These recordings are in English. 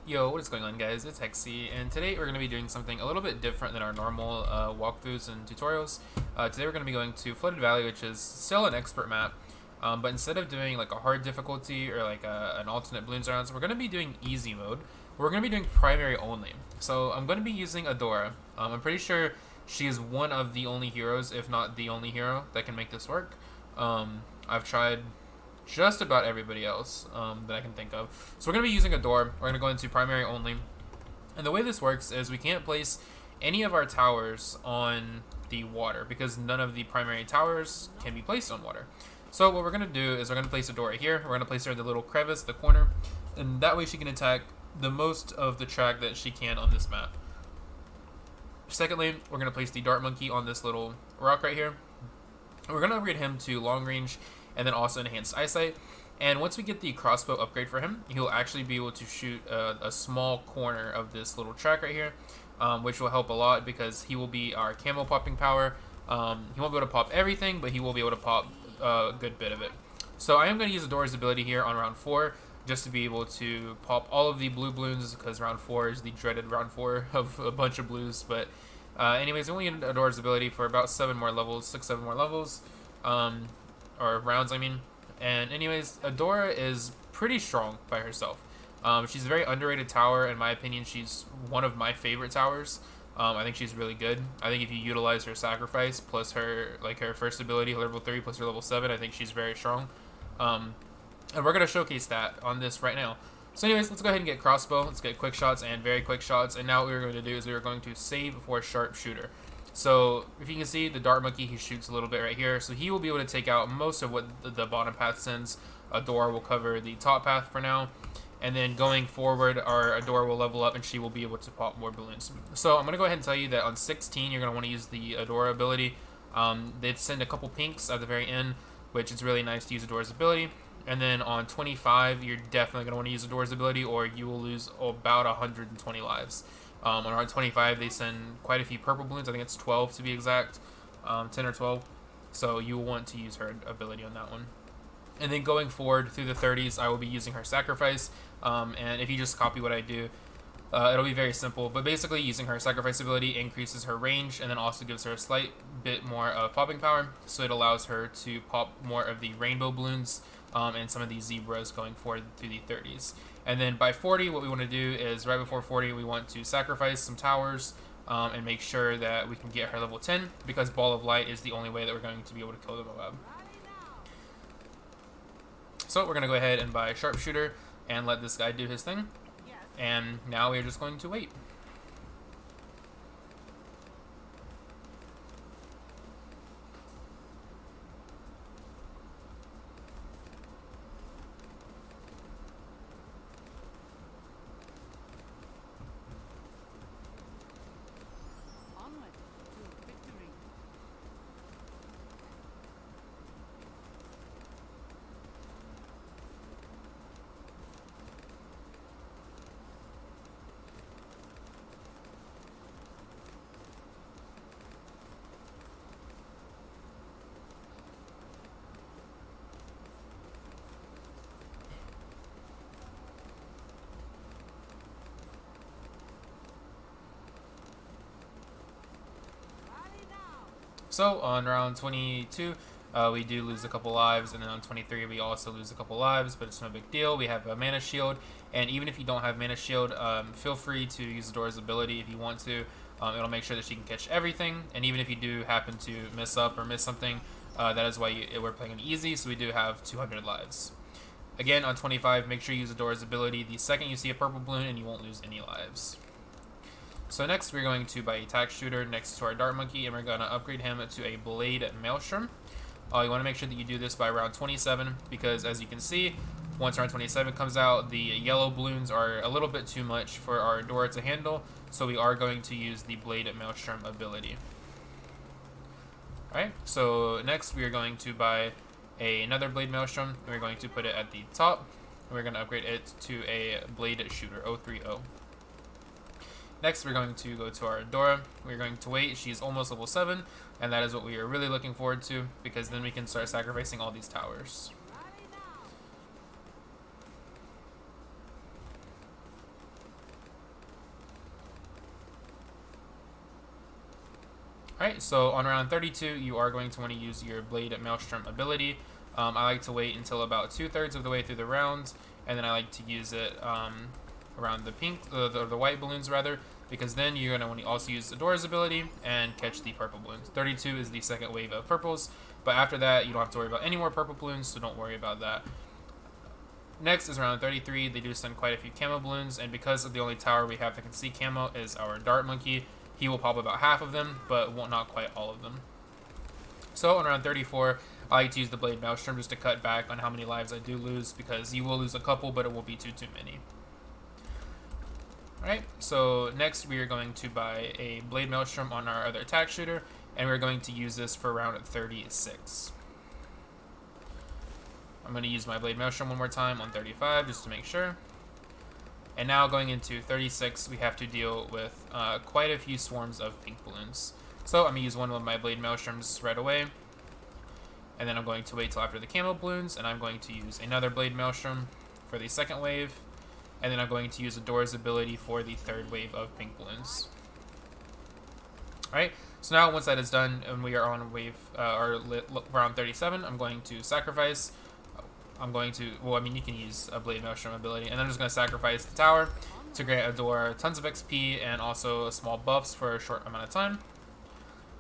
Yo, what is going on, guys? It's Hexy, and today we're going to be doing something a little bit different than our normal walkthroughs and tutorials. Today we're going to be going to Flooded Valley, which is still an expert map, but instead of doing like a hard difficulty or like an alternate balloons around, so we're going to be doing easy mode. We're going to be doing primary only. So I'm going to be using Adora. I'm pretty sure she is one of the only heroes, if not the only hero, that can make this work. I've tried just about everybody else that I can think of. So we're going to be using a door. We're going to go into primary only. And the way this works is we can't place any of our towers on the water because none of the primary towers can be placed on water. So what we're going to do is we're going to place a door right here. We're going to place her in the little crevice, the corner, and that way she can attack the most of the track that she can on this map. Secondly, we're going to place the dart monkey on this little rock right here. We're going to upgrade him to long range and then also enhanced eyesight. And once we get the crossbow upgrade for him, he'll actually be able to shoot a small corner of this little track right here, which will help a lot because he will be our camo popping power. He won't be able to pop everything, but he will be able to pop a good bit of it. So I am going to use Adora's ability here on round 4 just to be able to pop all of the blue balloons because round 4 is the dreaded round 4 of a bunch of blues. But anyways, we only need Adora's ability for about 7 more levels, 6-7 more levels. Or rounds, I mean. And anyways, Adora is pretty strong by herself. She's a very underrated tower. In my opinion, she's one of my favorite towers. I think she's really good. I think if you utilize her sacrifice plus her her first ability, level 3 plus her level 7, I think she's very strong. And we're gonna showcase that on this right now. So anyways, let's go ahead and get crossbow. Let's get quick shots and very quick shots. And now what we're going to do is we're going to save for sharpshooter. So if you can see the dart monkey, he shoots a little bit right here. So he will be able to take out most of what the bottom path sends. Adora will cover the top path for now. And then going forward, our Adora will level up and she will be able to pop more balloons. So I'm going to go ahead and tell you that on 16, you're going to want to use the Adora ability. They send a couple pinks at the very end, which is really nice to use Adora's ability. And then on 25, you're definitely going to want to use Adora's ability or you will lose about 120 lives. On round 25, they send quite a few purple balloons. I think it's 12 to be exact, 10 or 12. So you will want to use her ability on that one. And then going forward through the 30s, I will be using her sacrifice. And if you just copy what I do, it'll be very simple. But basically, using her sacrifice ability increases her range and then also gives her a slight bit more of popping power. So it allows her to pop more of the rainbow balloons and some of these zebras going forward through the 30s. And then by 40, what we want to do is right before 40, we want to sacrifice some towers and make sure that we can get her level 10 because Ball of Light is the only way that we're going to be able to kill the Moab. So we're going to go ahead and buy Sharpshooter and let this guy do his thing. And now we're just going to wait. So on round 22, we do lose a couple lives, and then on 23 we also lose a couple lives, but it's no big deal. We have a mana shield, and even if you don't have mana shield, feel free to use Adora's ability if you want to. It'll make sure that she can catch everything, and even if you do happen to mess up or miss something, that is why we're playing it easy, so we do have 200 lives. Again, on 25, make sure you use Adora's ability the second you see a purple balloon, and you won't lose any lives. So next we're going to buy a tack shooter next to our dart monkey, and we're going to upgrade him to a blade maelstrom. You want to make sure that you do this by round 27 because as you can see, once round 27 comes out, the yellow balloons are a little bit too much for our Adora to handle, so we are going to use the blade maelstrom ability. Alright, so next we are going to buy another blade maelstrom, and we're going to put it at the top, and we're going to upgrade it to a blade shooter 030. Next, we're going to go to our Adora. We're going to wait. She's almost level 7, and that is what we are really looking forward to, because then we can start sacrificing all these towers. Alright, so on round 32, you are going to want to use your Blade Maelstrom ability. I like to wait until about 2/3 of the way through the round, and then I like to use it around the pink, the white balloons rather, because then you're going to want to also use the Dora's ability and catch the purple balloons. 32 is the second wave of purples, but after that, you don't have to worry about any more purple balloons, so don't worry about that. Next is round 33. They do send quite a few camo balloons, and because of the only tower we have that can see camo is our Dart Monkey, he will pop about half of them, but not quite all of them. So on round 34, I like to use the Blade Maelstrom just to cut back on how many lives I do lose, because you will lose a couple, but it won't be too many. Alright, so next we are going to buy a Blade Maelstrom on our other attack shooter, and we're going to use this for round 36. I'm going to use my Blade Maelstrom one more time on 35 just to make sure. And now going into 36, we have to deal with quite a few swarms of pink balloons. So I'm going to use one of my Blade Maelstroms right away. And then I'm going to wait till after the camo balloons, and I'm going to use another Blade Maelstrom for the second wave. And then I'm going to use Adora's ability for the third wave of pink balloons. Alright, so now once that is done and we are on wave round 37, I'm going to sacrifice. You can use a Blade Maelstrom ability, and I'm just going to sacrifice the tower to grant Adora tons of XP and also small buffs for a short amount of time.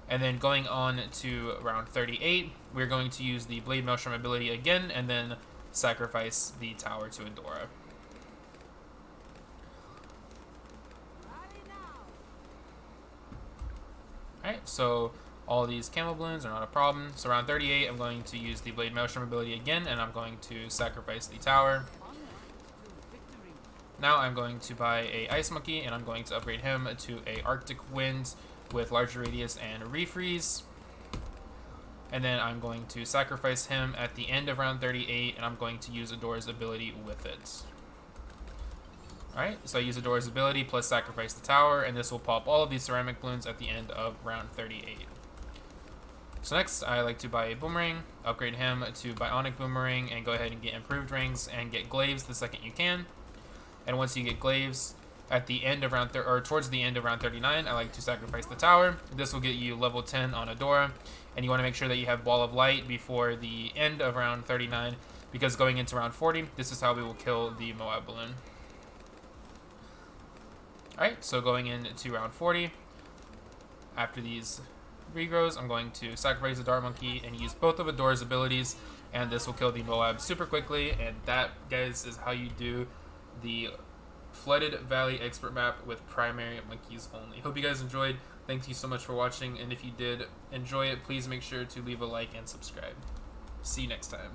And then going on to round 38, we're going to use the Blade Maelstrom ability again, and then sacrifice the tower to Adora. Alright, so all these camo balloons are not a problem. So around 38, I'm going to use the Blade Maelstrom ability again, and I'm going to sacrifice the tower. Now I'm going to buy a Ice Monkey, and I'm going to upgrade him to a Arctic Wind with larger radius and refreeze. And then I'm going to sacrifice him at the end of round 38, and I'm going to use Adora's ability with it. Alright, so I use Adora's ability plus sacrifice the tower, and this will pop all of these ceramic balloons at the end of round 38. So next, I like to buy a Boomerang, upgrade him to Bionic Boomerang, and go ahead and get improved rings and get glaives the second you can. And once you get glaives, at the end of round towards the end of round 39, I like to sacrifice the tower. This will get you level 10 on Adora, and you want to make sure that you have Ball of Light before the end of round 39, because going into round 40, this is how we will kill the Moab balloon. Alright, so going into round 40, after these regrows, I'm going to sacrifice the Dart Monkey and use both of Adora's abilities, and this will kill the Moab super quickly. And that, guys, is how you do the Flooded Valley Expert Map with primary monkeys only. Hope you guys enjoyed. Thank you so much for watching, and if you did enjoy it, please make sure to leave a like and subscribe. See you next time.